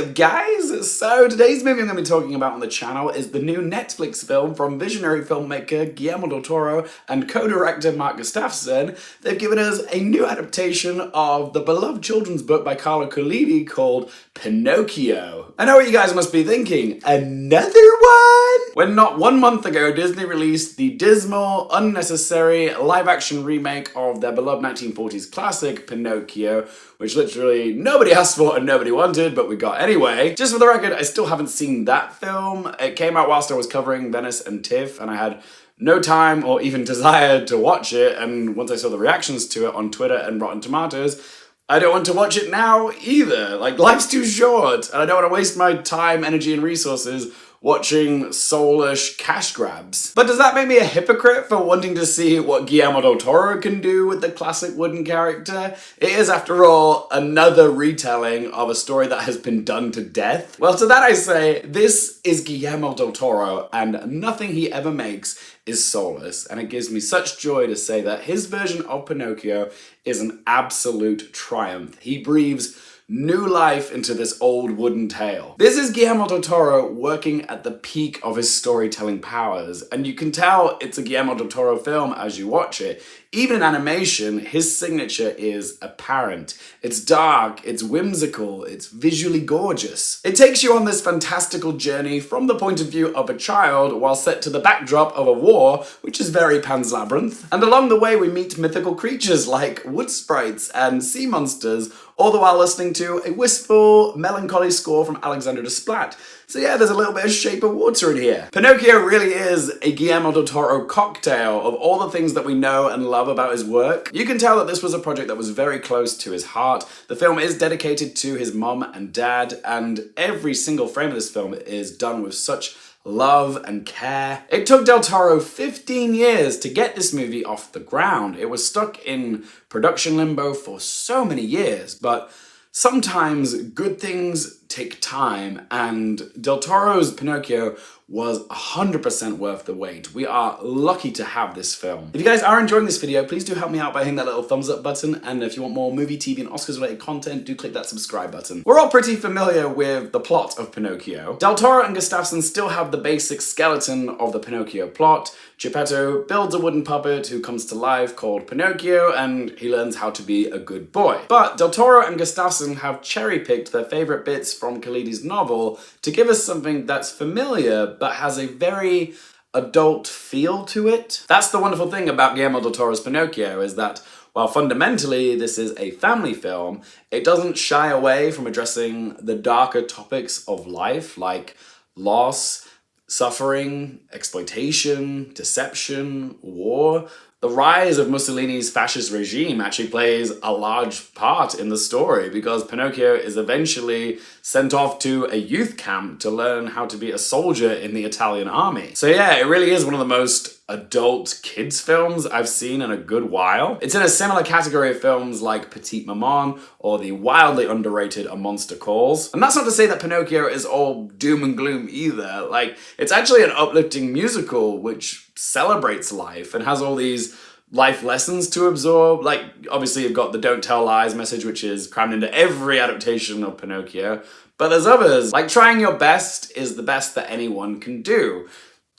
up, guys? So today's movie I'm going to be talking about on the channel is the new Netflix film from visionary filmmaker Guillermo del Toro and co-director Mark Gustafsson. They've given us a new adaptation of the beloved children's book by Carlo Collodi called Pinocchio. I know what you guys must be thinking, another one? When not 1 month ago, Disney released the dismal, unnecessary live-action remake of their beloved 1940s classic, Pinocchio, which literally nobody asked for and nobody wanted, but we got anyway. Just for the record, I still haven't seen that film. It came out whilst I was covering Venice and TIFF, and I had no time or even desire to watch it, and once I saw the reactions to it on Twitter and Rotten Tomatoes, I don't want to watch it now either. Like, life's too short, and I don't want to waste my time, energy, and resources watching soulish cash grabs. But does that make me a hypocrite for wanting to see what Guillermo del Toro can do with the classic wooden character? It is, after all, another retelling of a story that has been done to death. Well, to that I say, this is Guillermo del Toro, and nothing he ever makes is soulless, and it gives me such joy to say that his version of Pinocchio is an absolute triumph. He breathes new life into this old wooden tale. This is Guillermo del Toro working at the peak of his storytelling powers, and you can tell it's a Guillermo del Toro film as you watch it. Even in animation, his signature is apparent. It's dark, it's whimsical, it's visually gorgeous. It takes you on this fantastical journey from the point of view of a child while set to the backdrop of a war, which is very Pan's Labyrinth. And along the way we meet mythical creatures like wood sprites and sea monsters, all the while listening to a wistful, melancholy score from Alexander Desplat. So yeah, there's a little bit of Shape of Water in here. Pinocchio really is a Guillermo del Toro cocktail of all the things that we know and love about his work. You can tell that this was a project that was very close to his heart. The film is dedicated to his mum and dad, and every single frame of this film is done with such love and care. It took Del Toro 15 years to get this movie off the ground. It was stuck in production limbo for so many years, but sometimes good things take time, and Del Toro's Pinocchio was 100% worth the wait. We are lucky to have this film. If you guys are enjoying this video, please do help me out by hitting that little thumbs up button, and if you want more movie, TV, and Oscars related content, do click that subscribe button. We're all pretty familiar with the plot of Pinocchio. Del Toro and Gustafsson still have the basic skeleton of the Pinocchio plot. Geppetto builds a wooden puppet who comes to life called Pinocchio, and he learns how to be a good boy. But Del Toro and Gustafsson have cherry-picked their favorite bits from Collodi's novel to give us something that's familiar but has a very adult feel to it. That's the wonderful thing about Guillermo del Toro's Pinocchio, is that while fundamentally this is a family film, it doesn't shy away from addressing the darker topics of life like loss, suffering, exploitation, deception, war. The rise of Mussolini's fascist regime actually plays a large part in the story, because Pinocchio is eventually sent off to a youth camp to learn how to be a soldier in the Italian army. So yeah, it really is one of the most adult kids films I've seen in a good while. It's in a similar category of films like Petite Maman or the wildly underrated A Monster Calls. And that's not to say that Pinocchio is all doom and gloom either. Like, it's actually an uplifting musical which celebrates life and has all these life lessons to absorb. Like, obviously you've got the don't tell lies message, which is crammed into every adaptation of Pinocchio, but there's others, like trying your best is the best that anyone can do.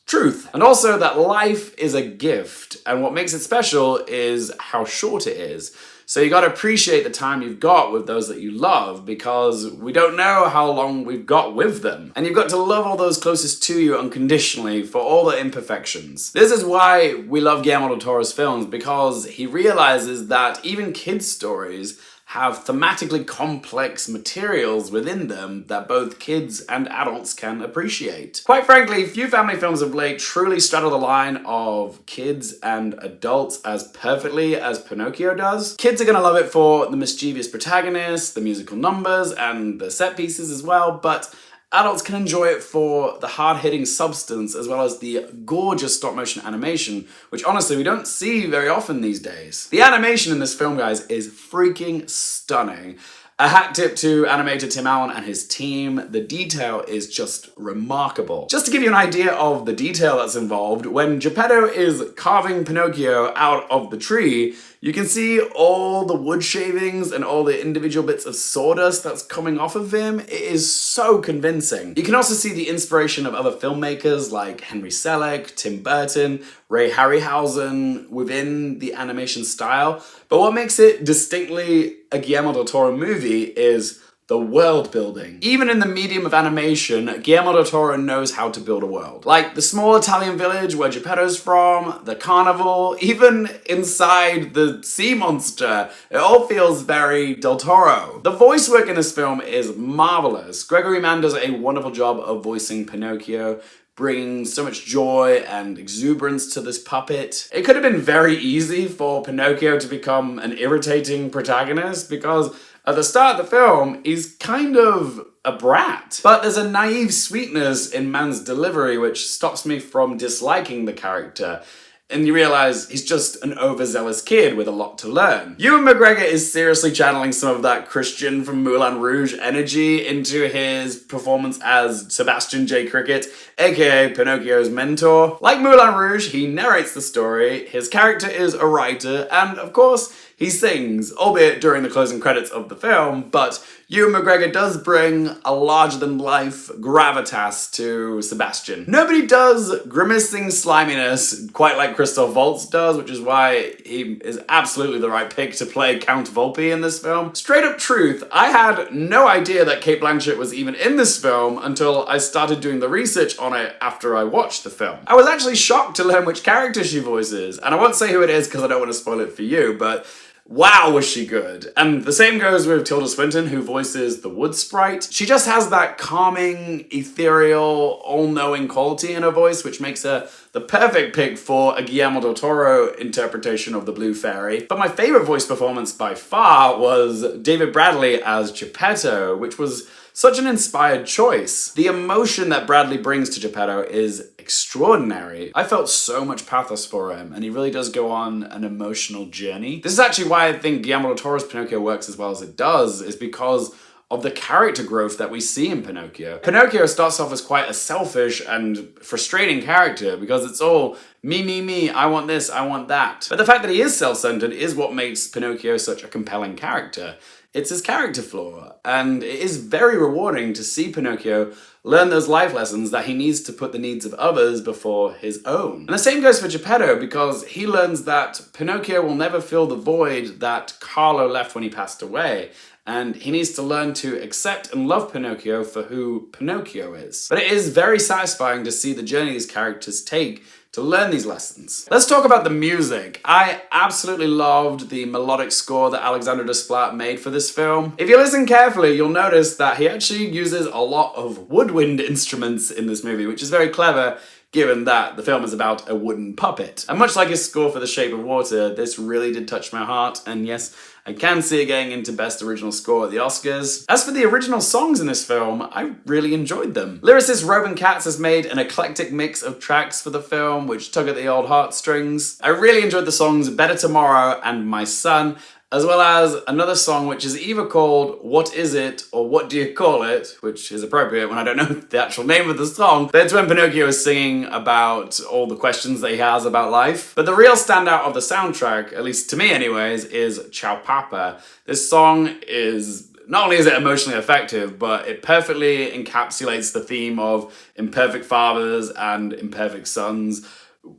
Truth. And also that life is a gift, and what makes it special is how short it is. So you gotta appreciate the time you've got with those that you love, because we don't know how long we've got with them. And you've got to love all those closest to you unconditionally for all the imperfections. This is why we love Guillermo del Toro's films, because he realizes that even kids' stories have thematically complex materials within them that both kids and adults can appreciate. Quite frankly, few family films of late truly straddle the line of kids and adults as perfectly as Pinocchio does. Kids are gonna love it for the mischievous protagonist, the musical numbers, and the set pieces as well, but adults can enjoy it for the hard-hitting substance as well as the gorgeous stop-motion animation, which honestly we don't see very often these days. The animation in this film, guys, is freaking stunning. A hat tip to animator Tim Allen and his team. The detail is just remarkable. Just to give you an idea of the detail that's involved, when Geppetto is carving Pinocchio out of the tree, You can see all the wood shavings and all the individual bits of sawdust that's coming off of him. It is so convincing. You can also see the inspiration of other filmmakers like Henry Selick, Tim Burton, Ray Harryhausen within the animation style. But what makes it distinctly a Guillermo del Toro movie is the world building. Even in the medium of animation, Guillermo del Toro knows how to build a world. Like the small Italian village where Geppetto's from, the carnival, even inside the sea monster, it all feels very del Toro. The voice work in this film is marvelous. Gregory Mann does a wonderful job of voicing Pinocchio, bringing so much joy and exuberance to this puppet. It could have been very easy for Pinocchio to become an irritating protagonist because at the start of the film, he's kind of a brat. But there's a naive sweetness in Mann's delivery which stops me from disliking the character. And you realize he's just an overzealous kid with a lot to learn. Ewan McGregor is seriously channeling some of that Christian from Moulin Rouge energy into his performance as Sebastian J. Cricket, aka Pinocchio's mentor. Like Moulin Rouge, he narrates the story, his character is a writer, and of course, he sings, albeit during the closing credits of the film, but Ewan McGregor does bring a larger-than-life gravitas to Sebastian. Nobody does grimacing sliminess quite like Christoph Waltz does, which is why he is absolutely the right pick to play Count Volpe in this film. Straight up truth, I had no idea that Cate Blanchett was even in this film until I started doing the research on it after I watched the film. I was actually shocked to learn which character she voices, and I won't say who it is because I don't want to spoil it for you, but wow, was she good. And the same goes with Tilda Swinton, who voices the wood sprite. She just has that calming, ethereal, all-knowing quality in her voice, which makes her the perfect pick for a Guillermo del Toro interpretation of the Blue Fairy. But my favorite voice performance by far was David Bradley as Geppetto, which was such an inspired choice. The emotion that Bradley brings to Geppetto is extraordinary. I felt so much pathos for him, and he really does go on an emotional journey. This is actually why I think Guillermo del Toro's Pinocchio works as well as it does, is because of the character growth that we see in Pinocchio. Pinocchio starts off as quite a selfish and frustrating character because it's all me, I want this, I want that. But the fact that he is self-centered is what makes Pinocchio such a compelling character. It's his character flaw, and it is very rewarding to see Pinocchio learn those life lessons that he needs to put the needs of others before his own. And the same goes for Geppetto, because he learns that Pinocchio will never fill the void that Carlo left when he passed away, and he needs to learn to accept and love Pinocchio for who Pinocchio is. But it is very satisfying to see the journey these characters take to learn these lessons. Let's talk about the music. I absolutely loved the melodic score that Alexandre Desplat made for this film. If you listen carefully, you'll notice that he actually uses a lot of woodwind instruments in this movie, which is very clever given that the film is about a wooden puppet. And much like his score for The Shape of Water, this really did touch my heart, and yes, I can see it getting into Best Original Score at the Oscars. As for the original songs in this film, I really enjoyed them. Lyricist Robin Katz has made an eclectic mix of tracks for the film, which tug at the old heartstrings. I really enjoyed the songs Better Tomorrow and My Son, as well as another song which is either called What Is It or What Do You Call It, which is appropriate when I don't know the actual name of the song, but it's when Pinocchio is singing about all the questions that he has about life. But the real standout of the soundtrack, at least to me anyways, is Ciao Papa. This song is not only is it emotionally effective, but it perfectly encapsulates the theme of imperfect fathers and imperfect sons.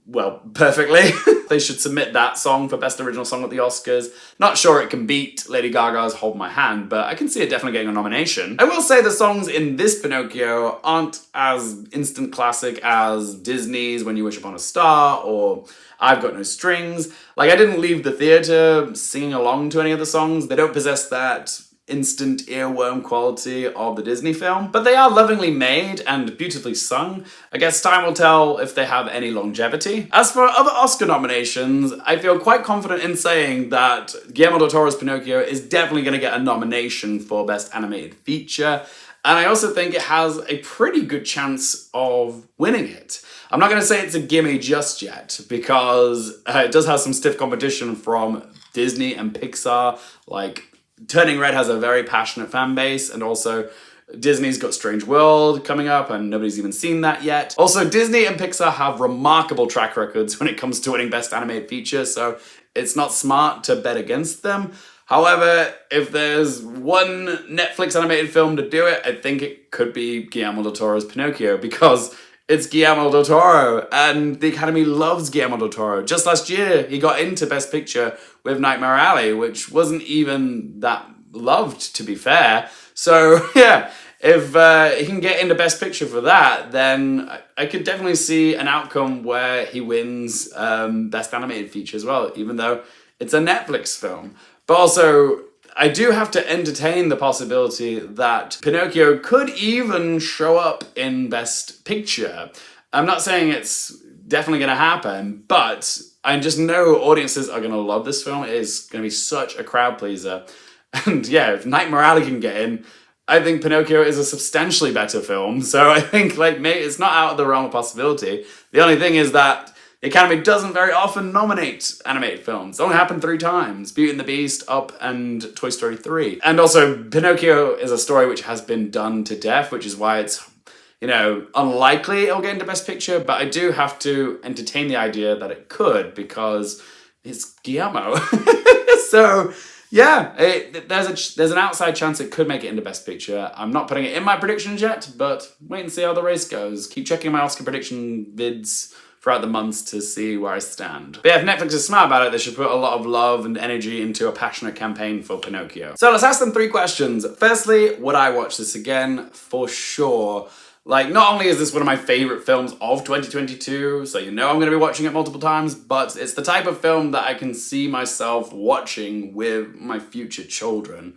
Well, perfectly. They should submit that song for Best Original Song at the Oscars. Not sure it can beat Lady Gaga's Hold My Hand, but I can see it definitely getting a nomination. I will say the songs in this Pinocchio aren't as instant classic as Disney's When You Wish Upon a Star or I've Got No Strings. Like, I didn't leave the theater singing along to any of the songs. They don't possess that instant earworm quality of the Disney film, but they are lovingly made and beautifully sung. I guess time will tell if they have any longevity. As for other Oscar nominations, I feel quite confident in saying that Guillermo del Toro's Pinocchio is definitely going to get a nomination for Best Animated Feature, and I also think it has a pretty good chance of winning it. I'm not going to say it's a gimme just yet, because it does have some stiff competition from Disney and Pixar. Like, Turning Red has a very passionate fan base, and also Disney's got Strange World coming up, and nobody's even seen that yet. Also, Disney and Pixar have remarkable track records when it comes to winning Best Animated Feature, so it's not smart to bet against them. However, if there's one Netflix animated film to do it, I think it could be Guillermo del Toro's Pinocchio, because it's Guillermo del Toro, and the Academy loves Guillermo del Toro. Just last year, he got into Best Picture with Nightmare Alley, which wasn't even that loved, to be fair. So, yeah, if he can get into Best Picture for that, then I could definitely see an outcome where he wins Best Animated Feature as well, even though it's a Netflix film. But also, I do have to entertain the possibility that Pinocchio could even show up in Best Picture. I'm not saying it's definitely going to happen, but I just know audiences are going to love this film. It is going to be such a crowd pleaser. And yeah, if Nightmare Alley can get in, I think Pinocchio is a substantially better film. So I think maybe it's not out of the realm of possibility. The only thing is that the Academy doesn't very often nominate animated films. It's only happened 3 times. Beauty and the Beast, Up, and Toy Story 3. And also, Pinocchio is a story which has been done to death, which is why it's, unlikely it'll get into Best Picture, but I do have to entertain the idea that it could, because it's Guillermo. So, yeah, there's an outside chance it could make it into Best Picture. I'm not putting it in my predictions yet, but wait and see how the race goes. Keep checking my Oscar prediction vids throughout the months to see where I stand. But yeah, if Netflix is smart about it, they should put a lot of love and energy into a passionate campaign for Pinocchio. So let's ask them 3 questions. Firstly, would I watch this again? For sure. Not only is this one of my favorite films of 2022, so I'm going to be watching it multiple times, but it's the type of film that I can see myself watching with my future children.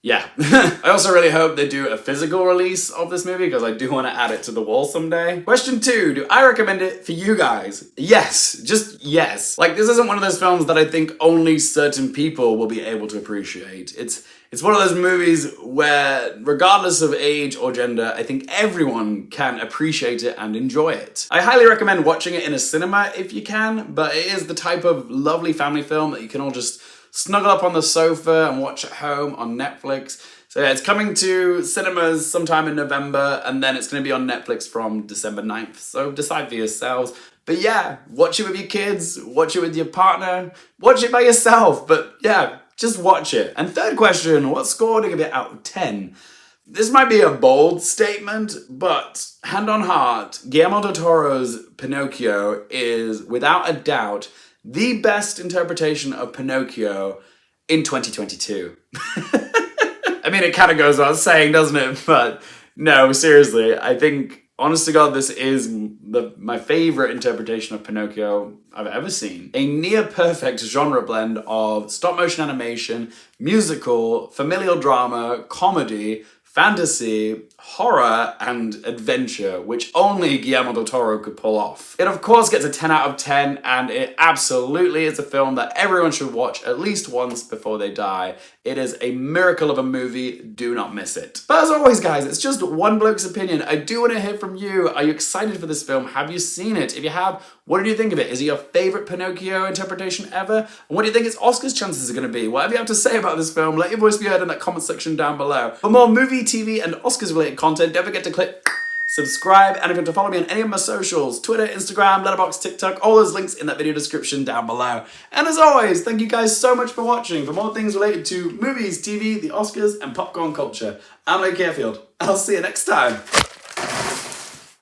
Yeah. I also really hope they do a physical release of this movie, because I do want to add it to the wall someday. Question 2, do I recommend it for you guys? Yes. Just yes. This isn't one of those films that I think only certain people will be able to appreciate. It's one of those movies where, regardless of age or gender, I think everyone can appreciate it and enjoy it. I highly recommend watching it in a cinema if you can, but it is the type of lovely family film that you can all just snuggle up on the sofa and watch at home on Netflix. So yeah, it's coming to cinemas sometime in November, and then it's going to be on Netflix from December 9th. So decide for yourselves. But yeah, watch it with your kids, watch it with your partner, watch it by yourself. But yeah, just watch it. And third question, what score to give it out of 10? This might be a bold statement, but hand on heart, Guillermo del Toro's Pinocchio is, without a doubt, the best interpretation of Pinocchio in 2022. I mean, it kind of goes without saying, doesn't it? But no, seriously, I think, honest to God, this is my favorite interpretation of Pinocchio I've ever seen. A near-perfect genre blend of stop-motion animation, musical, familial drama, comedy, fantasy, horror, and adventure, which only Guillermo del Toro could pull off. It of course gets a 10 out of 10, and it absolutely is a film that everyone should watch at least once before they die. It is a miracle of a movie, do not miss it. But as always guys, it's just one bloke's opinion. I do want to hear from you. Are you excited for this film? Have you seen it? If you have, what did you think of it? Is it your favorite Pinocchio interpretation ever? And what do you think its Oscars chances are going to be? Whatever you have to say about this film, let your voice be heard in that comment section down below. For more movie, TV, and Oscars related content, don't forget to click subscribe, and if you want to follow me on any of my socials, Twitter, Instagram, Letterboxd, TikTok, all those links in that video description down below. And as always, thank you guys so much for watching. For more things related to movies, TV, the Oscars, and popcorn culture, I'm Luke Carefield, and I'll see you next time.